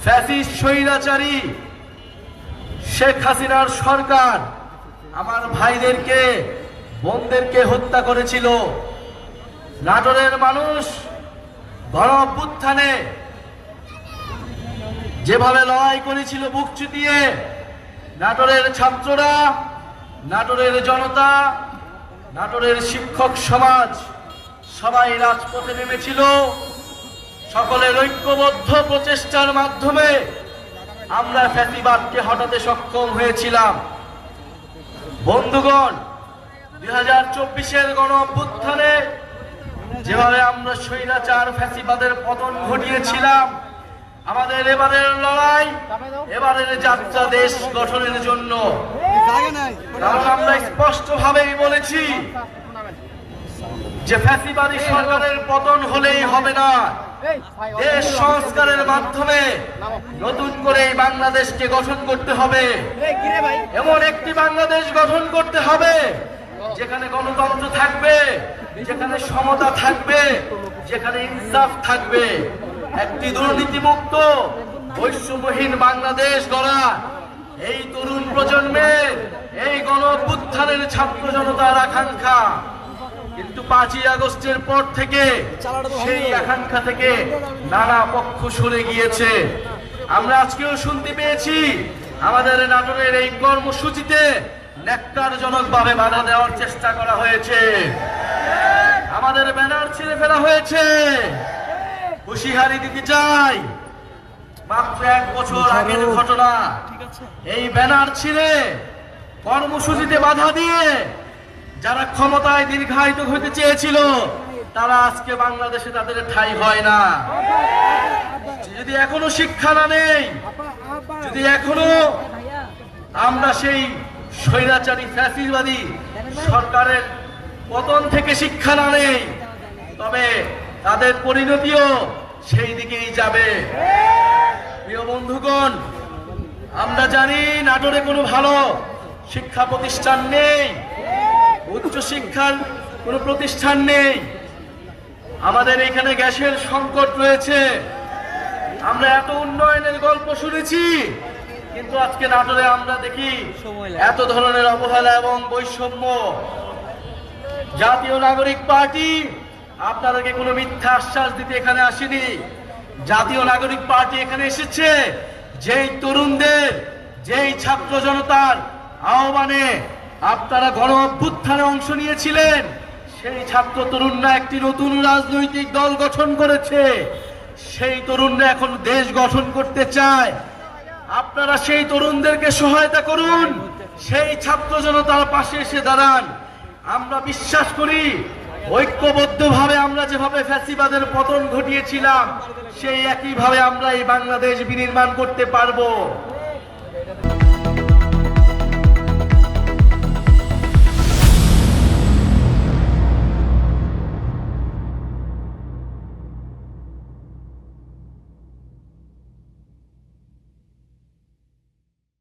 Fascist স্বৈরাচারী শেখ হাসিনার সরকার আমার ভাইদেরকে বোনদেরকে হত্যা করেছিল। নাটোরের মানুষ গণ অভ্যুত্থানে যেভাবে লড়াই করেছিল বুক চিতিয়ে, নাটোরের ছাত্ররা, নাটোরের জনতা, নাটোরের শিক্ষক সমাজ সবাই রাজপথে নেমেছিল। সকলের ঐক্যবদ্ধ প্রচেষ্টার মাধ্যমে আমরা ফ্যাসিবাদকে হটাতে সক্ষম হয়েছিলাম। বন্ধুগণ, 2024-এর গণ অভ্যুত্থানে যেভাবে আমরা স্বৈরাচার ফ্যাসিবাদের পতন ঘটিয়েছিলাম, আমাদের এবারের লড়াই, এবারের যাত্রা দেশ গঠনের জন্য। কারণ আমরা স্পষ্টভাবেই বলেছি যে ফ্যাসিবাদী সরকারের পতন হলেই হবে না, দেশ সংস্কারের মাধ্যমে নতুন করে এই বাংলাদেশকে গঠন করতে হবে। এমন একটি বাংলাদেশ গঠন করতে হবে যেখানে গণতন্ত্র থাকবে, যেখানে সমতা থাকবে, যেখানে ইনসাফ থাকবে। একটি দুর্নীতিমুক্ত বৈষম্যহীন বাংলাদেশ গড়া এই তরুণ প্রজন্মের, এই গণ অভ্যুত্থানের ছাত্র জনতার আকাঙ্ক্ষা। কিন্তু 5ই আগস্টের পর থেকে সেই আকাঙ্ক্ষা থেকে নানা পক্ষ সরে গিয়েছে। আমরা আজকেও শুনতে পেয়েছি আমাদের নাটোরের এই কর্মসূচিতে ন্যাক্কারজনকভাবে বাধা দেওয়ার চেষ্টা করা হয়েছে, আমাদের ব্যানার ছিঁড়ে ফেলা হয়েছে। হুঁশিয়ারি দিতে চাই, মাত্র 1 বছর আগের ঘটনা। এই ব্যানার ছিঁড়ে কর্মসূচিতে বাধা দিয়ে যারা ক্ষমতায় দীর্ঘায়িত হতে চেয়েছিল, তারা আজকে বাংলাদেশে তাদের ঠাঁই হয় না। যদি এখনো শিক্ষা না নেই, যদি এখনো আমরা সেই স্বৈরাচারী ফ্যাসিবাদী সরকারের পতন থেকে শিক্ষা না নেই, তবে তাদের পরিণতিও সেই দিকেই যাবে। প্রিয় বন্ধুগণ, আমরা জানি নাটোরে কোনো ভালো শিক্ষা প্রতিষ্ঠান নেই, উচ্চ শিক্ষার কোনো প্রতিষ্ঠান নেই। আমাদের এখানে গ্যাসের সংকট রয়েছে। আমরা এত উন্নয়নের গল্প শুনেছি, কিন্তু আজকে নাটোরে আমরা দেখি এত ধরনের অবহেলা এবং বৈষম্য। জাতীয় নাগরিক পার্টি আপনাদেরকে কোনো মিথ্যা আশ্বাস দিতে এখানে আসেনি। জাতীয় নাগরিক পার্টি এখানে এসেছে যেই তরুণদের, যেই ছাত্র জনতার আহ্বানে আপনারা গণ অভ্যুত্থানে অংশ নিয়েছিলেন, সেই ছাত্র তরুণরা একটি নতুন রাজনৈতিক দল গঠন করেছে। সেই তরুণরা এখন দেশ গঠন করতে চায়। আপনারা সেই তরুণদেরকে সহায়তা করুন, সেই ছাত্র জনতার পাশে এসে দাঁড়ান। আমরা বিশ্বাস করি ঐক্যবদ্ধভাবে আমরা যেভাবে ফ্যাসিবাদের পতন ঘটিয়েছিলাম, সেই একইভাবে আমরা এই বাংলাদেশ বিনির্মাণ করতে পারবো।